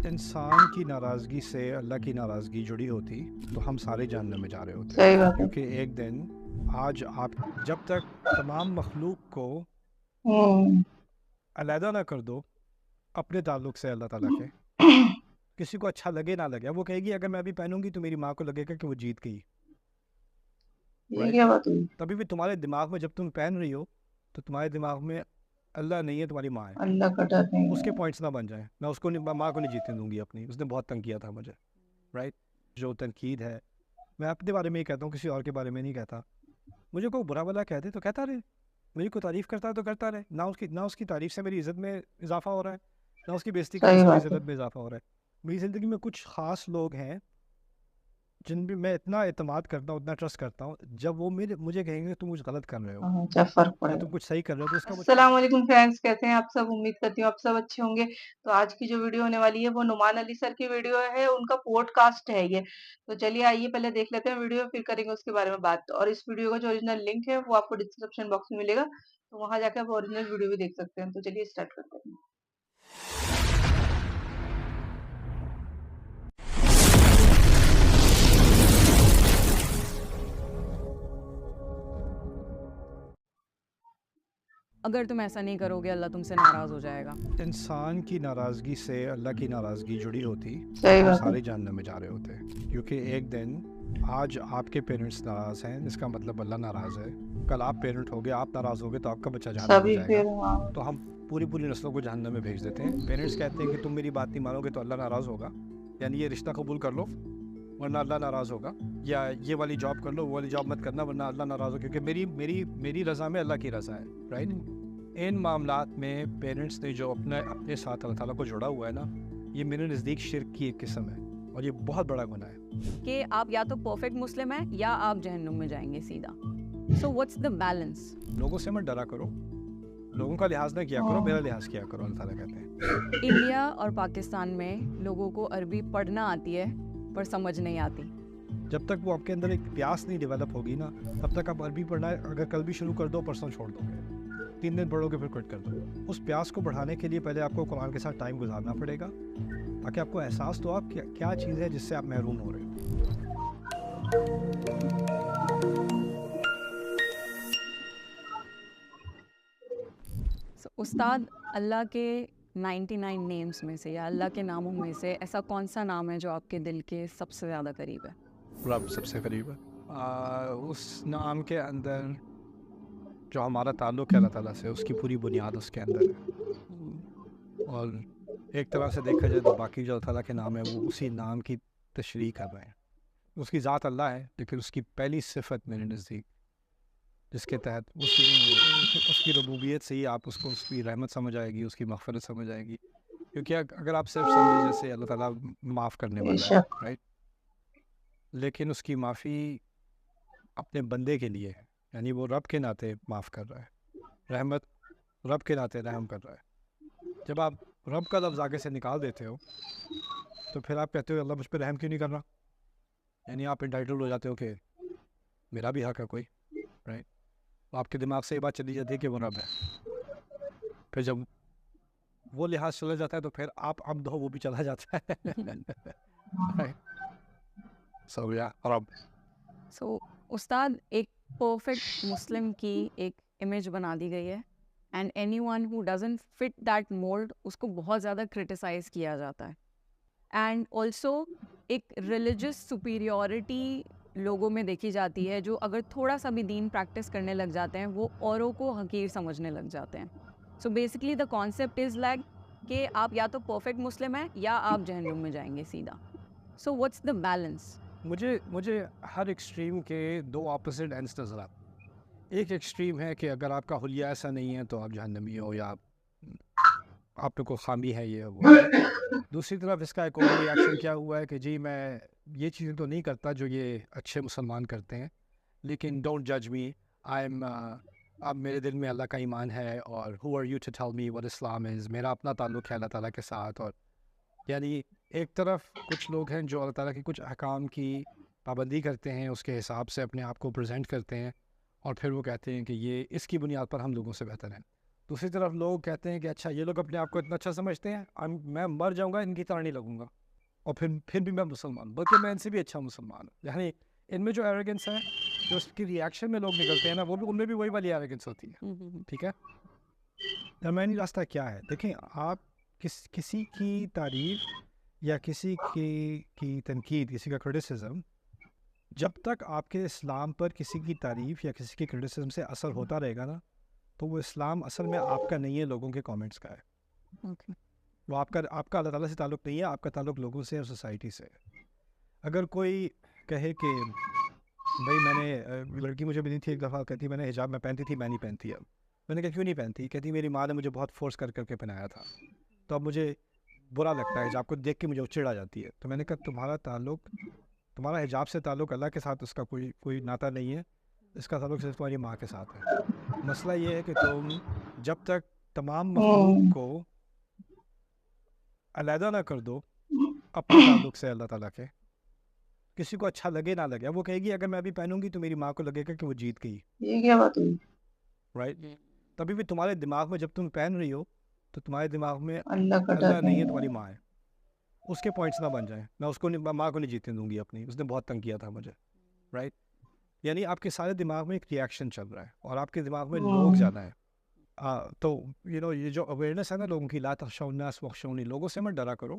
انسان کی ناراضگی سے اللہ کی ناراضگی جڑی ہوتی تو ہم سارے جہنم میں جا رہے ہوتے، صحیح بات ہے۔ کیونکہ ایک دن آج آپ جب تک تمام مخلوق کو علیحدہ نہ کر دو اپنے تعلق سے اللہ تعالیٰ کے، کسی کو اچھا لگے نہ لگے، وہ کہے گی اگر میں ابھی پہنوں گی تو میری ماں کو لگے گا کہ وہ جیت گئی، یہ رائٹ؟ کیا بات ہوئی؟ تبھی بھی تمہارے دماغ میں جب تم پہن رہی ہو تو تمہارے دماغ میں اللہ نہیں ہے، تمہاری ماں ہے، اللہ کا ڈر نہیں اس کے ہے۔ پوائنٹس نہ بن جائیں، میں اس کو ماں کو نہیں جیتنے دوں گی اپنی، اس نے بہت تنگ کیا تھا مجھے، رائٹ؟ جو تنقید ہے میں اپنے بارے میں ہی کہتا ہوں، کسی اور کے بارے میں نہیں کہتا، مجھے کوئی برا بلا کہتے تو کہتا رہے، میری کوئی تعریف کرتا ہے تو کرتا رہے، نہ اس کی تعریف سے میری عزت میں اضافہ ہو رہا ہے، نہ اس کی بےزتی کرنے صحیح سے میری بات ہے۔ عزت میں اضافہ ہو رہا ہے۔ میری زندگی میں کچھ خاص لوگ ہیں جن بھی میں اتنا اعتماد کرتا ہوں، اتنا ٹرسٹ کرتا ہوں، جب وہ مجھے کہیں گے تم کچھ غلط کر رہے ہو ہاں، کیا فرق یا پڑے تم گا۔ کچھ صحیح کر رہے ہو تو اس کا السلام علیکم فرینڈس، کیسے ہیں آپ سب؟ امید کرتی ہوں آپ سب اچھے ہوں گے۔ تو آج کی جو ویڈیو ہونے والی ہے وہ نعمان علی سر کی ویڈیو ہے، ان کا پوڈ کاسٹ ہے یہ۔ تو چلیے آئیے پہلے دیکھ لیتے ہیں ویڈیو، پھر کریں گے اس کے بارے میں بات۔ اور اس ویڈیو کا جو اوریجنل لنک ہے وہ آپ کو ڈسکرپشن باکس میں ملے گا، تو وہاں جا کے آپ اوریجنل ویڈیو بھی دیکھ سکتے ہیں۔ تو چلیے اسٹارٹ کرتے ہیں۔ اگر تم ایسا نہیں کرو گے اللہ تم سے ناراض ہو جائے گا۔ انسان کی ناراضگی سے اللہ کی ناراضگی جڑی ہوتی تو صحیح ہم بات ہے۔ سارے جہنم میں جا رہے ہوتے، کیونکہ ایک دن آج آپ کے پیرنٹس ناراض ہیں، اس کا مطلب اللہ ناراض ہے، کل آپ پیرنٹ ہوگے، آپ ناراض ہوگے تو آپ کا بچہ جہنم میں سبھی جائے گا، پھر ہاں۔ تو ہم پوری نسلوں کو جہنم میں بھیج دیتے ہیں۔ پیرنٹس کہتے ہیں کہ تم میری بات نہیں مانو گے تو اللہ ناراض ہوگا، یعنی یہ رشتہ قبول کر لو ورنہ اللہ ناراض ہوگا، یا یہ والی جاب کر لو وہ والی جاب مت کرنا ورنہ اللہ ناراض ہوگا، کیونکہ میری رضا میں اللہ کی رضا ہے، رائٹ؟ ان معاملات میں پیرنٹس نے جو اپنے ساتھ اللہ تعالیٰ کو جوڑا ہوا ہے نا، یہ میرے نزدیک شرک کی ایک قسم ہے اور یہ بہت بڑا گناہ ہے کہ آپ یا تو پرفیکٹ مسلم ہیں یا آپ جہنم میں جائیں گے سیدھا۔ So what's the balance? لوگوں سے مت ڈرا کرو، لوگوں کا لحاظ نہ کیا کرو، ہاں۔ میرا لحاظ کیا کرو، اللہ تعالیٰ کہتے ہیں۔ انڈیا اور پاکستان میں لوگوں کو عربی پڑھنا آتی ہے پر سمجھ نہیں آتی۔ جب تک وہ آپ کے اندر ایک پیاس نہیں ڈیولپ ہوگی نا، تب تک آپ عربی پڑھنا اگر کل بھی شروع کر دو پرسوں چھوڑ دو گے، 3 دن پڑھو گے پھر کوئٹ کر دو۔ اس پیاس کو بڑھانے کے لیے پہلے آپ کو قرآن کے ساتھ ٹائم گزارنا پڑے گا، تاکہ آپ کو احساس تو آپ کیا چیز ہے جس سے آپ محروم ہو رہے ہو۔ استاد، اللہ کے 99 نیمز میں سے یا اللہ کے ناموں میں سے ایسا کون سا نام ہے جو آپ کے دل کے سب سے زیادہ قریب ہے؟ رب سب سے قریب ہے۔ اس نام کے اندر جو ہمارا تعلق ہے اللہ تعالیٰ سے، اس کی پوری بنیاد اس کے اندر ہے، اور ایک طرح سے دیکھا جائے تو باقی جو اللہ تعالیٰ کے نام ہے وہ اسی نام کی تشریح کر رہے ہیں۔ اس کی ذات اللہ ہے، لیکن اس کی پہلی صفت میرے نزدیک جس کے تحت اس کی ربوبیت سے ہی آپ اس کو اس کی رحمت سمجھ آئے گی، اس کی مغفرت سمجھ آئے گی، کیونکہ اگر آپ صرف سمجھے جیسے اللہ تعالیٰ معاف کرنے بے والا ہے، شک۔ رائٹ، لیکن اس کی معافی اپنے بندے کے لیے ہے، یعنی وہ رب کے ناطے معاف کر رہا ہے، رحمت رب کے ناطے رحم کر رہا ہے۔ جب آپ رب کا لفظ آگے سے نکال دیتے ہو تو پھر آپ کہتے ہو اللہ مجھ پہ رحم کیوں نہیں کر رہا، یعنی آپ انٹائٹلڈ ہو جاتے ہو کہ میرا بھی حق ہے کوئی، رائٹ؟ آپ کے دماغ سے یہ بات چلی جاتی ہے کہ وہ رب ہے، پھر جب وہ لحاظ چلا جاتا ہے تو پھر آپ عبد ہو وہ بھی چلا جاتا ہے۔ سو یا رب۔ سو استاد، ایک پرفیکٹ مسلم کی ایک امیج بنا دی گئی ہے، and anyone who doesn't fit that mould اس کو بہت زیادہ کرٹیسائز کیا جاتا ہے، اینڈ آلسو ایک ریلیجس سپیریورٹی لوگوں میں دیکھی جاتی ہے، جو اگر تھوڑا سا بھی دین پریکٹس کرنے لگ جاتے ہیں وہ اوروں کو حقیر سمجھنے لگ جاتے ہیں۔ So basically the concept is like کہ آپ یا تو پرفیکٹ مسلم ہیں یا آپ جہنم میں جائیں گے سیدھا۔ So what's the balance? مجھے ہر ایکسٹریم کے دو اپوزٹ اینڈس نظر آتے ہیں۔ ایک ایکسٹریم ہے کہ اگر آپ کا حلیہ ایسا نہیں ہے تو آپ جہنمی ہو، یا آپ پہ کوئی خامی ہے، یہ وہ ہے۔ دوسری طرف اس کا ایک اور ریاکشن کیا ہوا ہے کہ جی میں یہ چیزیں تو نہیں کرتا جو یہ اچھے مسلمان کرتے ہیں، لیکن ڈونٹ جج می، آئی ایم اب میرے دل میں اللہ کا ایمان ہے، اور who are you to tell me what Islam is, میرا اپنا تعلق ہے اللہ تعالیٰ کے ساتھ۔ اور یعنی ایک طرف کچھ لوگ ہیں جو اللہ تعالیٰ کے کچھ احکام کی پابندی کرتے ہیں، اس کے حساب سے اپنے آپ کو پریزنٹ کرتے ہیں، اور پھر وہ کہتے ہیں کہ یہ اس کی بنیاد پر ہم لوگوں سے بہتر ہیں۔ دوسری طرف لوگ کہتے ہیں کہ اچھا یہ لوگ اپنے آپ کو اتنا اچھا سمجھتے ہیں، میں مر جاؤں گا ان کی طرح نہیں لگوں گا، اور پھر بھی میں مسلمان ہوں، بلکہ میں ان سے بھی اچھا مسلمان ہوں. یعنی ان میں جو ایروگنس ہے، جو اس کی ریئیکشن میں لوگ نکلتے ہیں نا، وہ بھی ان میں بھی وہی والی ایروگنس ہوتی ہے. ٹھیک ہے. درمیانی راستہ کیا ہے؟ دیکھیں، آپ کسی کی تعریف یا کسی کی تنقید، کسی کا کرٹیسزم، جب تک آپ کے اسلام پر کسی کی تعریف یا کسی کی کرٹیسزم سے اثر ہوتا رہے گا نا، تو وہ اسلام اصل میں آپ کا نہیں ہے، لوگوں کے کامنٹس کا ہے. وہ آپ کا اللہ تعالیٰ سے تعلق نہیں ہے، آپ کا تعلق لوگوں سے اور سوسائٹی سے. اگر کوئی کہے کہ بھائی میں نے لڑکی مجھے ملی تھی ایک دفعہ، کہتی میں نے حجاب میں پہنتی تھی، میں نہیں پہنتی اب. میں نے کہا کیوں نہیں پہنتی؟ کہتی میری ماں نے مجھے بہت فورس کر کے پہنایا تھا، تو اب مجھے برا لگتا ہے، حجاب کو دیکھ کے مجھے چڑ آ جاتی ہے. تو میں نے کہا تمہارا حجاب سے تعلق اللہ کے ساتھ اس کا کوئی ناطہ نہیں ہے، اس کا تعلق صرف تمہاری ماں کے ساتھ ہے. مسئلہ یہ ہے کہ تم جب تک تمام مخلوق کو علیحدہ نہ کر دو اپنے تعلق سے اللہ تعالیٰ کے، کسی کو اچھا لگے نہ لگے، وہ کہے گی اگر میں ابھی پہنوں گی تو میری ماں کو لگے گا کہ وہ جیت گئی. یہ کیا بات ہوئی؟ رائٹ. تبھی بھی تمہارے دماغ میں جب تم پہن رہی ہو تو تمہارے دماغ میں اللہ کا ڈر اللہ نہیں ہے، تمہاری ماں ہے. اس کے پوائنٹس نہ بن جائیں. میں اس کو ماں کو نہیں جیتنے دوں گی اپنی، اس نے بہت تنگ کیا تھا مجھے. رائٹ. یعنی آپ کے سارے دماغ میں ایک ریئیکشن چل رہا ہے، اور آپ کے دماغ میں لوگ زیادہ ہیں. تو یہ جو اویئرنیس ہے نا لوگوں کی، لا تخشوا الناس واخشونی، لوگوں سے مت ڈرا کرو،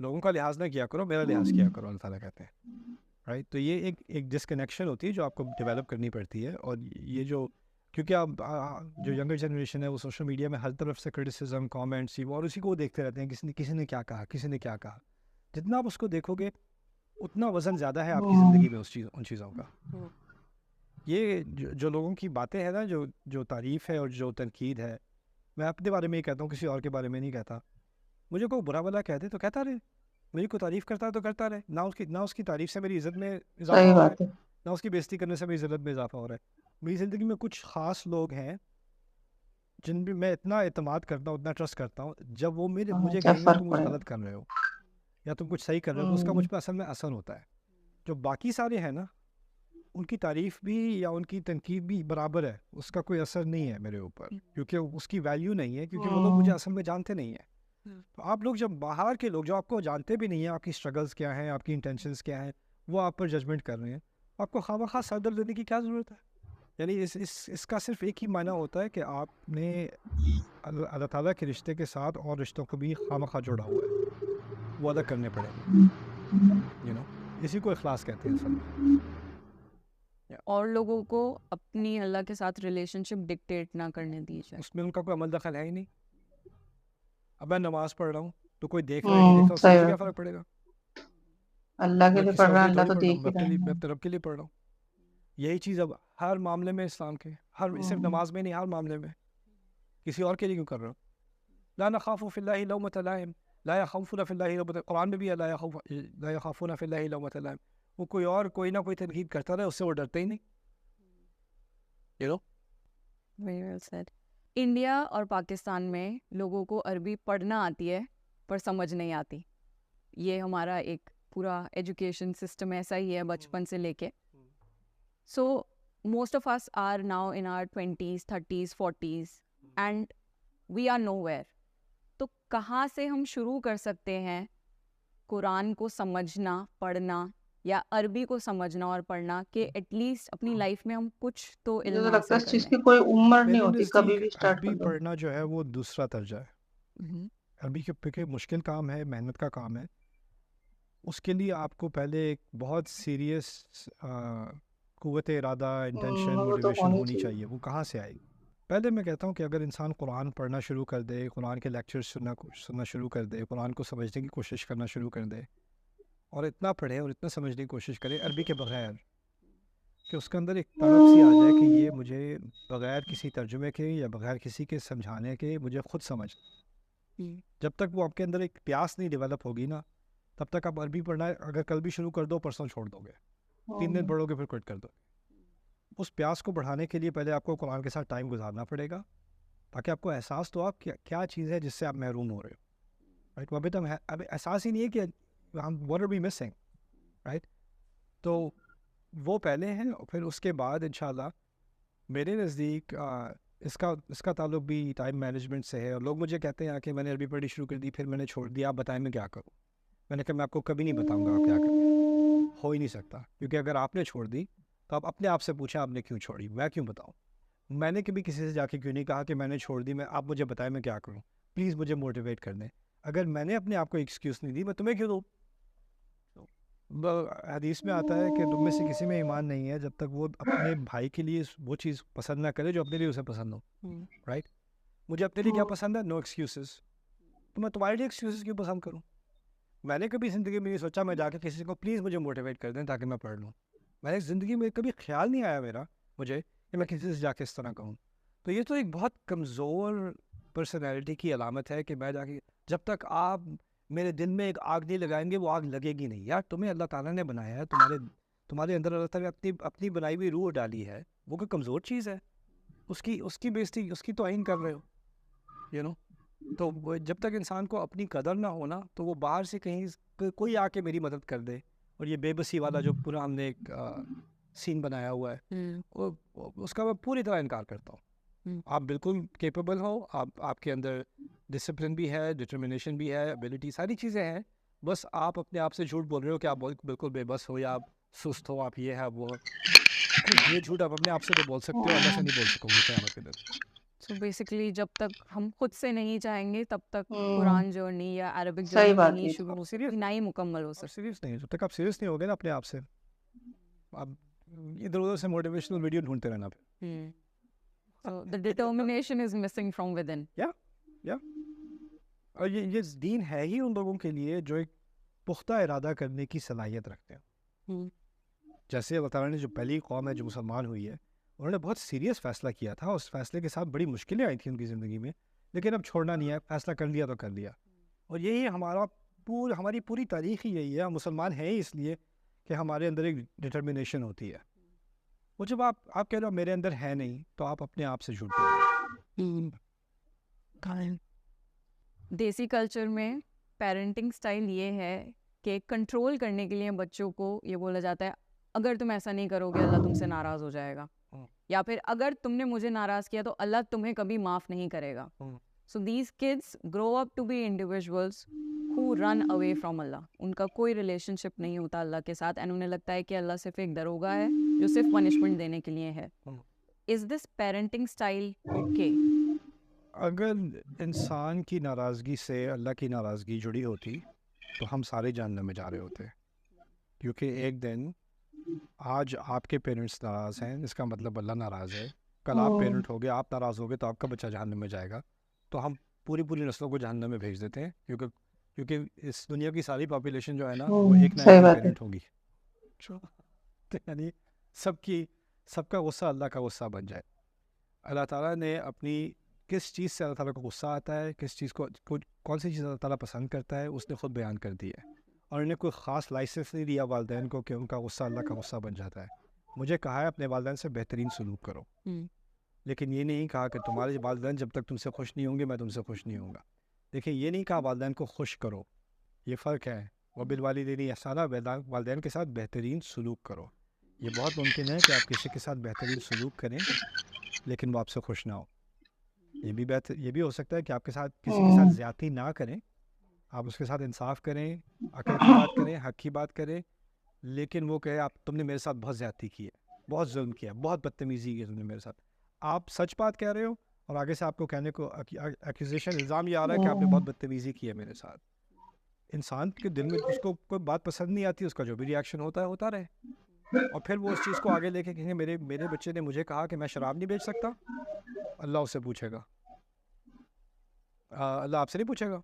لوگوں کا لحاظ نہ کیا کرو، میرا لحاظ کیا کرو، اللہ تعالیٰ کہتے ہیں. رائٹ. تو یہ ایک ڈسکنیکشن ہوتی ہے جو آپ کو ڈیولپ کرنی پڑتی ہے. اور یہ جو کیونکہ آپ جو ینگر جنریشن ہے وہ سوشل میڈیا میں ہر طرف سے کرٹیسزم، کامنٹس، اور اسی کو دیکھتے رہتے ہیں، کسی نے کیا کہا، کسی نے کیا کہا. جتنا آپ اس کو دیکھو گے اتنا وزن زیادہ ہے آپ کی زندگی میں ان چیزوں کا. یہ جو لوگوں کی باتیں ہیں نا، جو تعریف ہے اور جو تنقید ہے، میں اپنے بارے میں ہی کہتا ہوں، کسی اور کے بارے میں نہیں کہتا. مجھے کوئی برا بلا کہہ دے تو کہتا رہے، مجھے کوئی تعریف کرتا ہے تو کرتا رہے. نہ اس کی تعریف سے میری عزت میں اضافہ ہو رہا ہے، نہ اس کی بےزتی کرنے سے میری عزت میں اضافہ ہو رہا ہے. میری زندگی میں کچھ خاص لوگ ہیں جن بھی میں اتنا اعتماد کرتا ہوں، اتنا ٹرسٹ کرتا ہوں، جب وہ مجھے کہیں گے تم کچھ غلط کر رہے ہو یا تم کچھ صحیح کر رہے ہو، تو اس کا مجھ پہ اصل میں اثر ہوتا ہے. جو باقی سارے ہیں نا، ان کی تعریف بھی یا ان کی تنقید بھی برابر ہے، اس کا کوئی اثر نہیں ہے میرے اوپر، کیونکہ اس کی ویلیو نہیں ہے، کیونکہ وہ لوگ مجھے اصل میں جانتے نہیں ہیں. تو آپ لوگ جب باہر کے لوگ جو آپ کو جانتے بھی نہیں ہیں، آپ کی اسٹرگلس کیا ہیں، آپ کی انٹینشنس کیا ہیں، وہ آپ پر ججمنٹ کر رہے ہیں، آپ کو خواہ سر درد دینے کی کیا ضرورت ہے؟ یعنی اس کا صرف ایک ہی معنی ہوتا ہے کہ آپ نے اللہ تعالیٰ کے رشتے کے ساتھ اور رشتوں کو بھی خواہ جوڑا ہوا ہے، وہ الگ کرنے پڑیں گے. اسی کو اخلاص کہتے ہیں اصل میں. اور لوگوں کو اپنی اللہ کے ساتھ ریلیشن شپ ڈکٹیٹ نہ کرنے دی جائے. اس میں ان کا کوئی عمل دخل ہے ہی نہیں. اب میں نماز پڑھ رہا ہوں تو کوئی دیکھ رہا ہے نہیں دیکھ رہا، اس سے مجھے کیا فرق پڑے گا؟ اللہ کے لیے پڑھ رہا ہے، اللہ تو دیکھ میں اپنے رب کے لیے پڑھ رہا ہوں. یہی چیز اب ہر معاملے میں اسلام کے، صرف نماز میں نہیں، ہر معاملے میں. کسی اور کے لیے کیوں کر رہا ہوں؟ لا نخاف فی اللہ لومۃ لائم، لا یخافون فی اللہ لومۃ، قرآن میں بھی ہے لا یخافون فی اللہ لومۃ لائم. وہ کوئی نہ کوئی تنقید کرتا رہے، اس سے وہ ڈرتے ہی نہیں. Very well said. انڈیا اور پاکستان میں لوگوں کو عربی پڑھنا آتی ہے پر سمجھ نہیں آتی. یہ ہمارا ایک پورا ایجوکیشن سسٹم ایسا ہی ہے بچپن سے لے کے. So most of us are now in our 20s, 30s, 40s and we are nowhere. تو کہاں سے ہم شروع کر سکتے ہیں قرآن کو سمجھنا، پڑھنا، یا عربی کو سمجھنا اور پڑھنا، کہ ایٹ لیسٹ اپنی لائف میں ہم کچھ تو علم حاصل کر لیں؟ اس چیز کی کوئی عمر نہیں ہوتی، کبھی بھی اسٹارٹ عربی پڑھنا جو ہے وہ دوسرا درجہ ہے. عربی کے مشکل کام ہے، محنت کا کام ہے. اس کے لیے آپ کو پہلے ایک بہت سیریس قوت ارادہ، انٹینشن، موٹیویشن ہونی چاہیے. وہ کہاں سے آئے گی؟ پہلے میں کہتا ہوں کہ اگر انسان قرآن پڑھنا شروع کر دے، قرآن کے لیکچر سننا شروع کر دے، قرآن کو سمجھنے کی کوشش کرنا شروع کر دے، اور اتنا پڑھے اور اتنا سمجھنے کی کوشش کرے عربی کے بغیر، کہ اس کے اندر ایک طلب سی آ جائے کہ یہ مجھے بغیر کسی ترجمے کے یا بغیر کسی کے سمجھانے کے مجھے خود سمجھ. جب تک وہ آپ کے اندر ایک پیاس نہیں ڈیولپ ہوگی نا، تب تک آپ عربی پڑھنا اگر کل بھی شروع کر دو، پرسوں چھوڑ دو گے، 3 دن پڑھو گے پھر کوئٹ کر دو گے. اس پیاس کو بڑھانے کے لیے پہلے آپ کو قرآن کے ساتھ ٹائم گزارنا پڑے گا، تاکہ آپ کو احساس تو آپ کیا چیز ہے جس سے آپ محروم ہو رہے ہو. رائٹ. وہ ابھی احساس ہی نہیں ہے کہ what are we missing, right. تو وہ پہلے ہیں، اور پھر اس کے بعد انشاءاللہ میرے نزدیک اس کا تعلق بھی ٹائم مینجمنٹ سے ہے. اور لوگ مجھے کہتے ہیں کہ میں نے عربی پڑھنی شروع کر دی پھر میں نے چھوڑ دیا, آپ بتائیں میں کیا کروں. میں نے کہا میں آپ کو کبھی نہیں بتاؤں گا آپ کیا کریں, ہو ہی نہیں سکتا, کیونکہ اگر آپ نے چھوڑ دی تو آپ اپنے آپ سے پوچھیں آپ نے کیوں چھوڑی, میں کیوں بتاؤں. میں نے کبھی کسی سے جا کے کیوں نہیں کہا کہ میں نے چھوڑ دی, آپ مجھے بتائیں میں کیا کروں, پلیز مجھے موٹیویٹ کر دیں. اگر میں نے اپنے آپ کو ایکسکیوز نہیں دی میں تمہیں کیوں دوں. حدیث میں آتا ہے کہ تم میں سے کسی میں ایمان نہیں ہے جب تک وہ اپنے بھائی کے لیے وہ چیز پسند نہ کرے جو اپنے لیے اسے پسند ہو. رائٹ, مجھے اپنے لیے کیا پسند ہے, نو ایکسکیوزز, تو میں تمہارے لیے ایکسکیوزز کیوں پسند کروں. میں نے کبھی زندگی میں نہیں سوچا میں جا کے کسی کو پلیز مجھے موٹیویٹ کر دیں تاکہ میں پڑھ لوں. میں نے زندگی میں کبھی خیال نہیں آیا میرا مجھے کہ میں کسی سے جا کے اس طرح کہوں. تو یہ تو ایک بہت کمزور پرسنالٹی کی علامت ہے کہ میں جا کے, جب تک آپ میرے دل میں ایک آگ نہیں لگائیں گے وہ آگ لگے گی نہیں. یار تمہیں اللہ تعالیٰ نے بنایا ہے, تمہارے اندر اللہ تعالیٰ نے اپنی بنائی ہوئی روح ڈالی ہے, وہ کوئی کمزور چیز ہے, اس کی بےزتی, اس کی توہین کر رہے ہو, یو نو. تو جب تک انسان کو اپنی قدر نہ ہونا تو وہ باہر سے کہیں کوئی آ کے میری مدد کر دے, اور یہ بے بسی والا جو پورا ہم نے ایک سین بنایا ہوا ہے اس کا میں پوری طرح انکار کرتا ہوں. آپ بالکل کیپیبل ہو, آپ کے اندر ڈسپلن بھی ہے, ڈٹرمنیشن بھی ہے, ایبلٹی, ساری چیزیں ہیں, بس آپ اپنے آپ سے جھوٹ بول رہے ہو کہ آپ بالکل بے بس ہو یا آپ سست ہو, آپ یہ ہے وہ. یہ جھوٹ آپ اپنے آپ سے تو بول سکتے ہو, اللہ سے نہیں بول سکو گے قیامت کے دن. سو بیسکلی جب تک ہم خود سے نہیں چاہیں گے تب تک قرآن جرنی یا عربک صحیح جرنی بات نہیں ہے. شروع ہو سکتی, نہ ہی مکمل ہو آپ سکتی. سیریس نہیں, جب تک آپ سیریس نہیں ہوگے نا اپنے آپ سے, آپ ادھر ادھر سے موٹیویشنل ویڈیو ڈھونڈتے رہنا پھر. So the determination is missing from within. یا اور یہ دین ہے ہی ان لوگوں کے لیے جو ایک پختہ ارادہ کرنے کی صلاحیت رکھتے ہیں. جیسے اللہ تعالیٰ نے جو پہلی قوم ہے جو مسلمان ہوئی ہے, انہوں نے بہت سیریس فیصلہ کیا تھا, اس فیصلے کے ساتھ بڑی مشکلیں آئی تھیں ان کی زندگی میں, لیکن اب چھوڑنا نہیں ہے, فیصلہ کر لیا تو کر لیا. اور یہی ہماری پوری تاریخ ہی یہی ہے. ہم مسلمان ہیں ہی اس لیے کہ ہمارے اندر ایک ڈٹرمنیشن ہوتی ہے. وہ جب آپ کہہ رہے ہو میرے اندر ہے نہیں, تو آپ اپنے آپ سے جھوٹ بول رہے ہو. دیسی کلچر میں پیرنٹنگ سٹائل یہ ہے کہ کنٹرول کرنے کے لیے بچوں کو یہ بولا جاتا ہے اگر تم ایسا نہیں کرو گے اللہ تم سے ناراض ہو جائے گا, یا پھر اگر تم نے مجھے ناراض کیا تو اللہ تمہیں کبھی معاف نہیں کرے گا. So these kids grow up to be individuals who run away from Allah. ان کا کوئی ریلیشن شپ نہیں ہوتا اللہ کے ساتھ, اینڈ انہیں لگتا ہے کہ اللہ صرف ایک دروگا ہے جو صرف پنشمنٹ دینے کے لیے ہے. از دس پیرنٹنگ اسٹائل اوکے؟ اگر انسان کی ناراضگی سے اللہ کی ناراضگی جڑی ہوتی تو ہم سارے جہنم میں جا رہے ہوتے, کیونکہ ایک دن آج آپ کے پیرنٹس ناراض ہیں اس کا مطلب اللہ ناراض ہے, کل آپ پیرنٹ ہوگے, آپ ناراض ہوگے تو آپ کا بچہ جہنم میں جائے گا. تو ہم پوری نسلوں کو جہنم میں بھیج دیتے ہیں, کیونکہ اس دنیا کی ساری پاپولیشن جو ہے نا وہ ایک نہ ایک پیرنٹ ہوگی. یعنی سب کا غصہ اللہ کا غصہ بن جائے. اللہ تعالیٰ نے اپنی کس چیز سے اللہ تعالیٰ کو غصہ آتا ہے, کس چیز کو کون سی چیز اللہ تعالیٰ پسند کرتا ہے, اس نے خود بیان کر دی ہے. اور انہیں کوئی خاص لائسنس نہیں دیا والدین کو کہ ان کا غصہ اللہ کا غصہ بن جاتا ہے. مجھے کہا ہے اپنے والدین سے بہترین سلوک کرو, لیکن یہ نہیں کہا کہ تمہارے والدین جب تک تم سے خوش نہیں ہوں گے میں تم سے خوش نہیں ہوں گا. دیکھیں, یہ نہیں کہا والدین کو خوش کرو, یہ فرق ہے. وبالوالدین احسانا, والدین کے ساتھ بہترین سلوک کرو. یہ بہت ممکن ہے کہ آپ کسی کے ساتھ بہترین سلوک کریں لیکن وہ آپ سے خوش نہ ہو. یہ بھی ہو سکتا ہے کہ آپ کے ساتھ کسی کے ساتھ زیادتی نہ کریں, آپ اس کے ساتھ انصاف کریں, عقل کی بات کریں, حق کی بات کریں, لیکن وہ کہے تم نے میرے ساتھ بہت زیادتی کی ہے, بہت ظلم کیا, بہت بدتمیزی کی تم نے میرے ساتھ. آپ سچ بات کہہ رہے ہو اور آگے سے آپ کو کہنے کو ایکوزیشن, الزام یہ آ رہا ہے کہ آپ نے بہت بدتمیزی کی ہے میرے ساتھ. انسان کے دل میں اس کو کوئی بات پسند نہیں آتی, اس کا جو بھی ریاکشن ہوتا رہے, اور پھر وہ اس چیز کو آگے لے کے کہیں میرے بچے نے مجھے کہا کہ میں شراب نہیں بیچ سکتا, اللہ اس سے پوچھے گا, اللہ آپ سے نہیں پوچھے گا.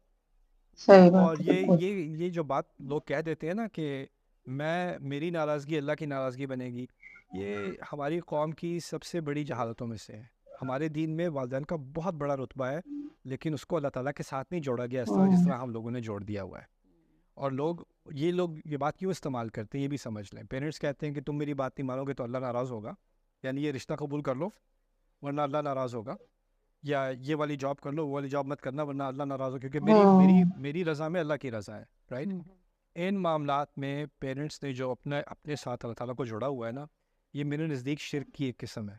اور یہ جو بات لوگ کہہ دیتے ہیں نا کہ میری ناراضگی اللہ کی ناراضگی بنے گی, یہ ہماری قوم کی سب سے بڑی جہالتوں میں سے ہے. ہمارے دین میں والدین کا بہت بڑا رتبہ ہے, لیکن اس کو اللہ تعالیٰ کے ساتھ نہیں جوڑا گیا جس طرح ہم لوگوں نے جوڑ دیا ہوا ہے. اور لوگ یہ بات کیوں استعمال کرتے ہیں یہ بھی سمجھ لیں. پیرنٹس کہتے ہیں کہ تم میری بات نہیں مانو گے تو اللہ ناراض ہوگا, یعنی یہ رشتہ قبول کر لو ورنہ اللہ ناراض ہوگا, یا یہ والی جاب کر لو وہ والی جاب مت کرنا ورنہ اللہ ناراض ہو, کیونکہ میری رضا میں اللہ کی رضا ہے. رائٹ. ان معاملات میں پیرنٹس نے جو اپنے ساتھ اللہ تعالیٰ کو جوڑا ہوا ہے نا, یہ میرے نزدیک شرک کی ایک قسم ہے,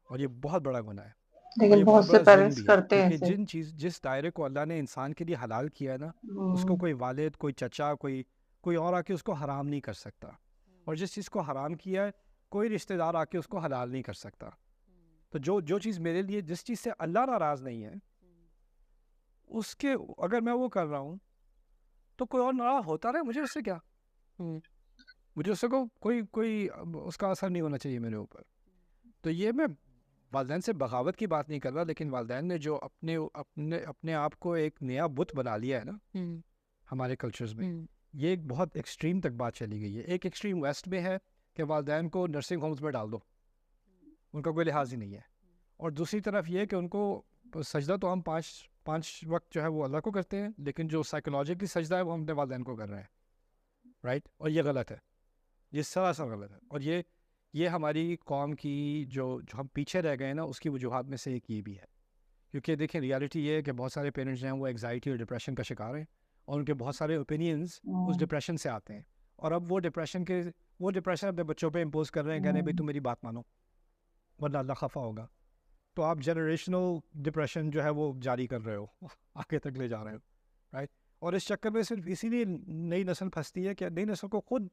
اور یہ بہت بڑا گناہ ہے. اور یہ لیکن بہت بہت سے بڑا ظلم پیرنٹس بھی ہے، کرتے ہیں کیونکہ ایسے. جس دائرے کو اللہ نے انسان کے لیے حلال کیا ہے نا، اس کو ہوں. کوئی والد، کوئی چچا، کوئی اور آ کے اس کو حرام نہیں کر سکتا. اور جس چیز کو حرام کیا ہے کوئی رشتہ دار آ کے اس کو حلال نہیں کر سکتا. تو جو چیز میرے لیے، جس چیز سے اللہ ناراض نہیں ہے، اس کے اگر میں وہ کر رہا ہوں تو کوئی اور ناراض ہوتا رہے، مجھے اس سے کیا، مجھے اس سے کوئی اس کا اثر نہیں ہونا چاہیے میرے اوپر. تو یہ میں والدین سے بغاوت کی بات نہیں کر رہا، لیکن والدین نے جو اپنے آپ کو ایک نیا بت بنا لیا ہے نا ہمارے کلچرز میں، یہ ایک بہت ایکسٹریم تک بات چلی گئی ہے. ایک ایکسٹریم ویسٹ میں ہے کہ والدین کو نرسنگ ہومز میں ڈال دو، ان کا کوئی لحاظ ہی نہیں ہے. اور دوسری طرف یہ کہ ان کو سجدہ تو ہم پانچ وقت جو ہے وہ اللہ کو کرتے ہیں، لیکن جو سائیکولوجیکلی سجدہ ہے وہ ہم اپنے والدین کو کر رہے ہیں، رائٹ؟ اور یہ غلط ہے، یہ سراسر غلط ہے. اور یہ ہماری قوم کی جو ہم پیچھے رہ گئے نا، اس کی وجوہات میں سے ایک یہ بھی ہے. کیونکہ دیکھیں ریالٹی یہ ہے کہ بہت سارے پیرنٹس جو ہیں وہ انگزائٹی اور ڈپریشن کا شکار ہیں، اور ان کے بہت سارے اوپینینز اس ڈپریشن سے آتے ہیں. اور اب وہ ڈپریشن اپنے بچوں پہ امپوز کر رہے ہیں، کہنے بھائی تم میری بات مانو ورنہ اللہ خفا ہوگا. تو آپ جنریشنل ڈپریشن جو ہے وہ جاری کر رہے ہو، آگے تک لے جا رہے ہو، رائٹ؟ اور اس چکر میں صرف اسی لیے نئی نسل پھنستی ہے کہ نئی نسل کو خود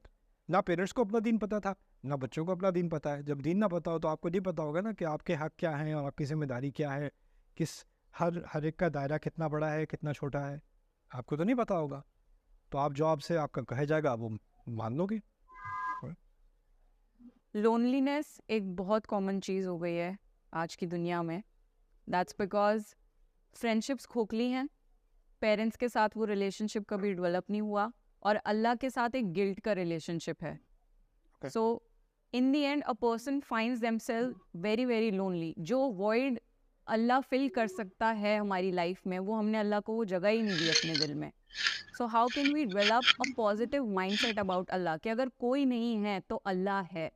نہ پیرنٹس کو اپنا دین پتہ تھا، نہ بچوں کو اپنا دین پتہ ہے. جب دین نہ پتہ ہو تو آپ کو نہیں پتہ ہوگا نا کہ آپ کے حق کیا ہیں اور آپ کی ذمہ داری کیا ہے، ہر ایک کا دائرہ کتنا بڑا ہے کتنا چھوٹا ہے، آپ کو تو نہیں پتہ ہوگا. تو آپ جو آپ سے آپ کا کہا جائے گا وہ مان لو گے. لونلینس ایک بہت کامن چیز ہو گئی ہے آج کی دنیا میں. دیٹس بیکاز فرینڈشپس کھوکھلی ہیں، پیرنٹس کے ساتھ وہ ریلیشن شپ کبھی ڈیولپ نہیں ہوا، اور اللہ کے ساتھ ایک گلٹ کا ریلیشن شپ ہے. So in the end a person finds themself very very lonely. جو وائڈ اللہ فل کر سکتا ہے ہماری لائف میں، وہ ہم نے اللہ کو وہ جگہ ہی نہیں دی اپنے دل میں. So how can we develop a positive mindset about Allah کہ اگر کوئی نہیں ہے تو اللہ ہے.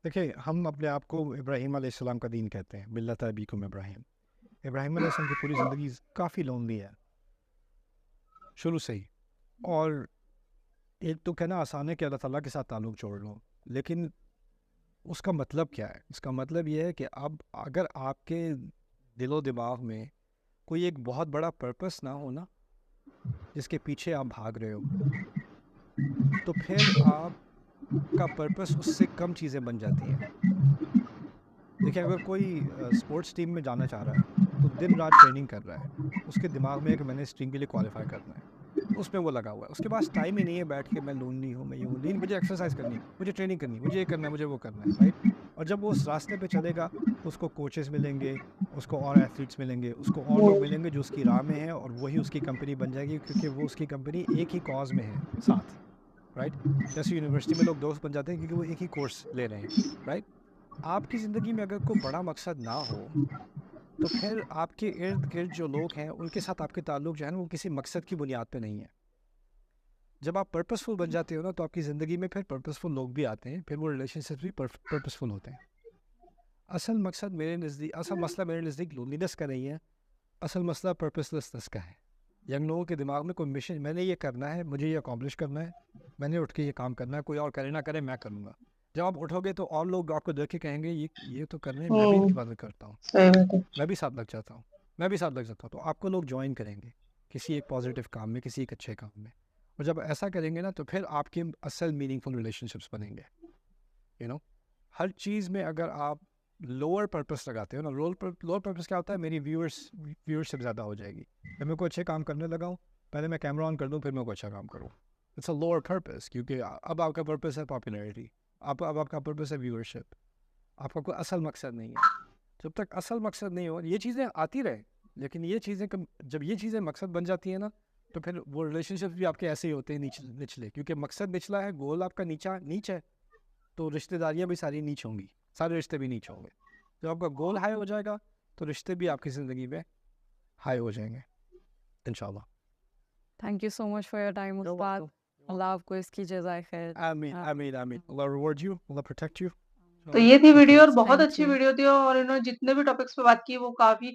دیکھیں ہم اپنے آپ کو ابراہیم علیہ السلام کا دین کہتے ہیں، ملت ابیکم ابراہیم. ابراہیم علیہ السلام کی پوری زندگی کافی لونلی ہے شروع سے ہی. اور ایک تو کہنا آسان ہے کہ اللہ تعالیٰ کے ساتھ تعلق جوڑ لو، لیکن اس کا مطلب کیا ہے؟ اس کا مطلب یہ ہے کہ اب اگر آپ کے دل و دماغ میں کوئی ایک بہت بڑا پرپس نہ ہونا جس کے پیچھے آپ بھاگ رہے ہو، تو پھر آپ کا پرپس اس سے کم چیزیں بن جاتی ہیں. دیکھیں اگر کوئی اسپورٹس ٹیم میں جانا چاہ رہا ہے تو دن رات ٹریننگ کر رہا ہے، اس کے دماغ میں ہے کہ میں نے اس ٹیم کے لیے کوالیفائی کرنا ہے، اس میں وہ لگا ہوا ہے. اس کے پاس ٹائم ہی نہیں ہے بیٹھ کے میں لونلی ہوں، میں یہ ہوں نہیں، مجھے ایکسرسائز کرنی ہے، مجھے ٹریننگ کرنی ہے، مجھے یہ کرنا ہے، مجھے وہ کرنا ہے، رائٹ؟ اور جب وہ اس راستے پہ چلے گا تو اس کو کوچز ملیں گے، اس کو اور ایتھلیٹس ملیں گے، اس کو اور لوگ ملیں گے جو اس کی راہ میں ہیں، اور وہی اس کی کمپنی بن جائے گی، کیونکہ وہ اس کی کمپنی ایک ہی کاز میں ہے ساتھ، رائٹ؟ جیسے یونیورسٹی میں لوگ دوست بن جاتے ہیں کیونکہ وہ ایک ہی کورس لے رہے ہیں، رائٹ؟ آپ کی زندگی میں اگر کوئی بڑا مقصد نہ ہو تو پھر آپ کے ارد گرد جو لوگ ہیں ان کے ساتھ آپ کے تعلق جو ہے نا وہ کسی مقصد کی بنیاد پہ نہیں ہے. جب آپ پرپسفل بن جاتے ہو نا تو آپ کی زندگی میں پھر پرپسفل لوگ بھی آتے ہیں، پھر وہ ریلیشن شپس بھی پرپسفل ہوتے ہیں. اصل مسئلہ میرے نزدیک لونلینس کا نہیں ہے، اصل مسئلہ پرپس لیسنس کا ہے. ینگ لوگوں کے دماغ میں کوئی مشن، میں نے یہ کرنا ہے، مجھے یہ اکامپلش کرنا ہے، میں نے اٹھ کے یہ کام کرنا ہے، کوئی اور کرے نہ کرے میں کروں گا. جب آپ اٹھو گے تو اور لوگ آپ کو دیکھ کے کہیں گے یہ تو کر رہے ہیں، میں بھی ان کی مدد کرتا ہوں، میں بھی ساتھ لگ جاتا ہوں، تو آپ کو لوگ جوائن کریں گے کسی ایک پازیٹیو کام میں، کسی ایک اچھے کام میں. اور جب ایسا کریں گے نا تو پھر آپ کے اصل میننگ فل ریلیشن شپس بنیں گے. ہر چیز میں اگر آپ لوور پرپس لگاتے ہو نا، لوور پرپس کیا ہوتا ہے؟ میری ویورشپ زیادہ ہو جائے گی، پھر میں کوئی اچھے کام کرنے لگا ہوں، پہلے میں کیمرہ آن کر دوں پھر میں کوئی اچھا کام کروں. اٹس اے لوور پرپس، کیونکہ اب آپ کا پرپس ہے پاپولیرٹی، اب آپ کا پرپس ہے ویورشپ، آپ کا کوئی اصل مقصد نہیں ہے. جب تک اصل مقصد نہیں ہو، یہ چیزیں آتی رہے، لیکن یہ چیزیں جب یہ چیزیں مقصد بن جاتی ہیں نا تو پھر وہ ریلیشن شپ بھی آپ کے ایسے ہی ہوتے ہیں نچلے، کیونکہ مقصد نچلا ہے، گول آپ کا نیچ ہے، تو رشتہ داریاں بھی ساری نیچ ہوں گی، سارے رشتے بھی نیچ ہوں گے. جب آپ کا گول ہائی ہو جائے گا تو رشتے بھی آپ کی زندگی میں ہائی ہو جائیں گے انشاءاللہ. Thank you so much for your time استاد. اللہ آپ کو اس کی جزائے خیر. آمین آمین آمین. Allah reward you, Allah protect you. تو یہ تھی ویڈیو، اور بہت Thank اچھی you. ویڈیو تھی، اور انہوں نے جتنے بھی ٹاپکس پہ بات کی وہ کافی